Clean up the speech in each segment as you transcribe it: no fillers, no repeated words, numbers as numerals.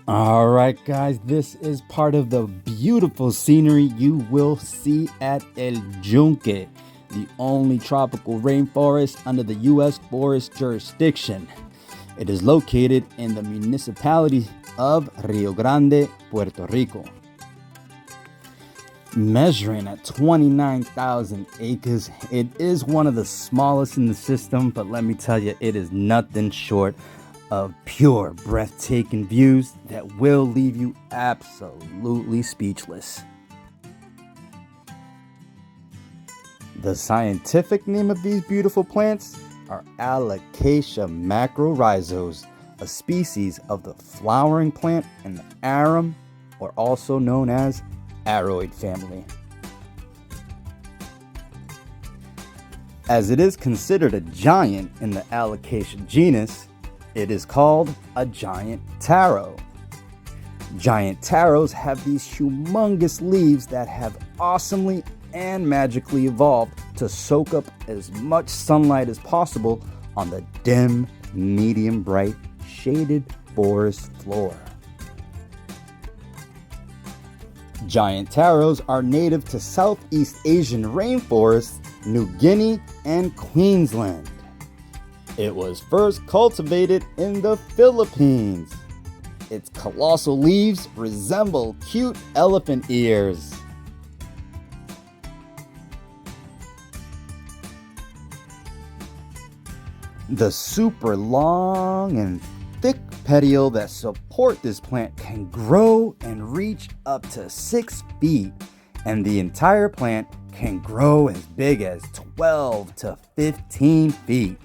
All right, guys, this is part of the beautiful scenery you will see at El Yunque, the only tropical rainforest under the U.S. forest jurisdiction. It is located in the municipality of Rio Grande, Puerto Rico. Measuring at 29,000 acres, it is one of the smallest in the system, but let me tell you, it is nothing short of pure, breathtaking views that will leave you absolutely speechless. The scientific name of these beautiful plants are Alocasia macrorhizos, a species of the flowering plant in the arum, or also known as aroid family. As it is considered a giant in the Alocasia genus, it is called a giant taro. Giant taros have these humongous leaves that have awesomely and magically evolved to soak up as much sunlight as possible on the dim, medium bright, shaded forest floor. Giant taros are native to Southeast Asian rainforests, New Guinea, and Queensland. It was first cultivated in the Philippines. Its colossal leaves resemble cute elephant ears. The super long and thick petiole that support this plant can grow and reach up to 6 feet, and the entire plant can grow as big as 12 to 15 feet.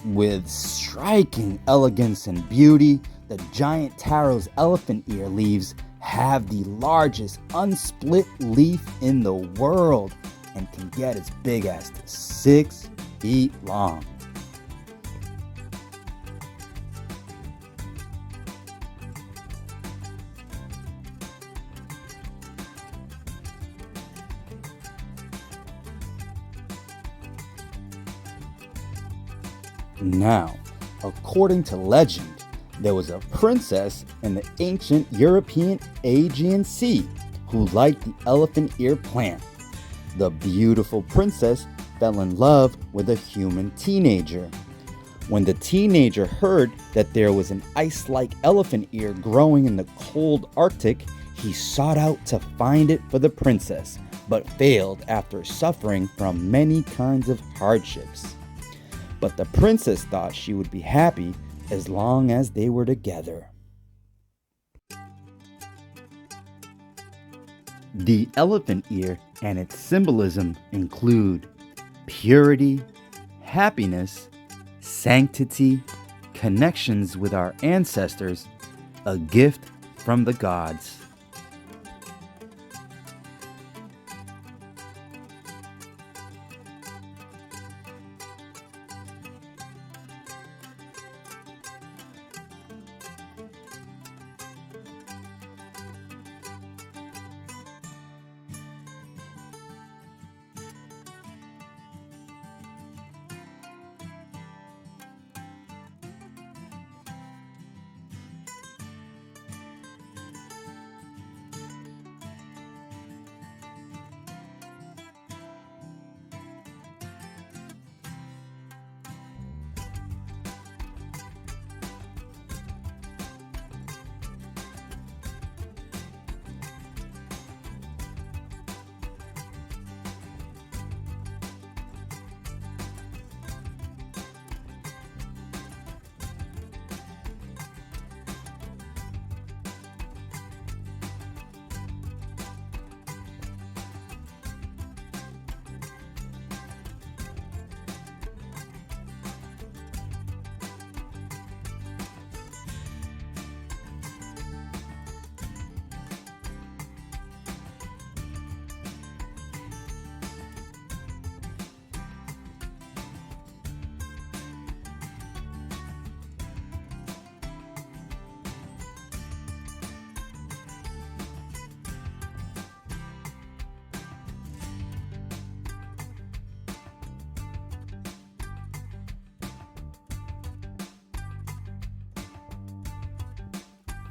With striking elegance and beauty, the giant taro's elephant ear leaves have the largest unsplit leaf in the world and can get as big as 6 feet long. Now, according to legend, there was a princess in the ancient European Aegean Sea who liked the elephant ear plant. The beautiful princess fell in love with a human teenager. When the teenager heard that there was an ice-like elephant ear growing in the cold Arctic, he sought out to find it for the princess, but failed after suffering from many kinds of hardships. But the princess thought she would be happy as long as they were together. The elephant ear and its symbolism include purity, happiness, sanctity, connections with our ancestors, a gift from the gods.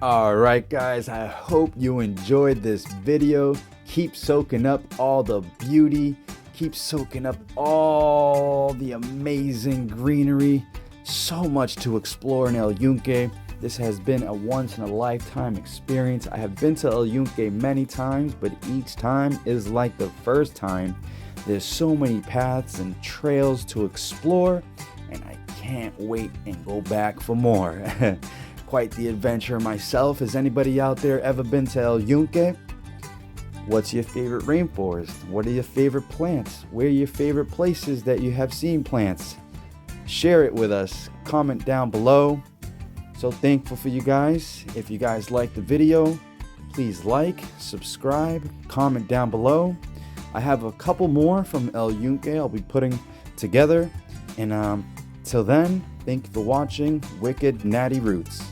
Alright guys, I hope you enjoyed this video. Keep soaking up all the beauty. Keep soaking up all the amazing greenery. So much to explore in El Yunque. This has been a once-in-a-lifetime experience. I have been to El Yunque many times, but each time is like the first time. There's so many paths and trails to explore, and I can't wait and go back for more. Quite the adventure myself. Has anybody out there ever been to El Yunque? What's your favorite rainforest? What are your favorite plants? Where are your favorite places that you have seen plants? Share it with us. Comment down below. So thankful for you guys. If you guys liked the video, please like, subscribe, comment down below. I have a couple more from El Yunque I'll be putting together. And till then, thank you for watching Wicked Natty Roots.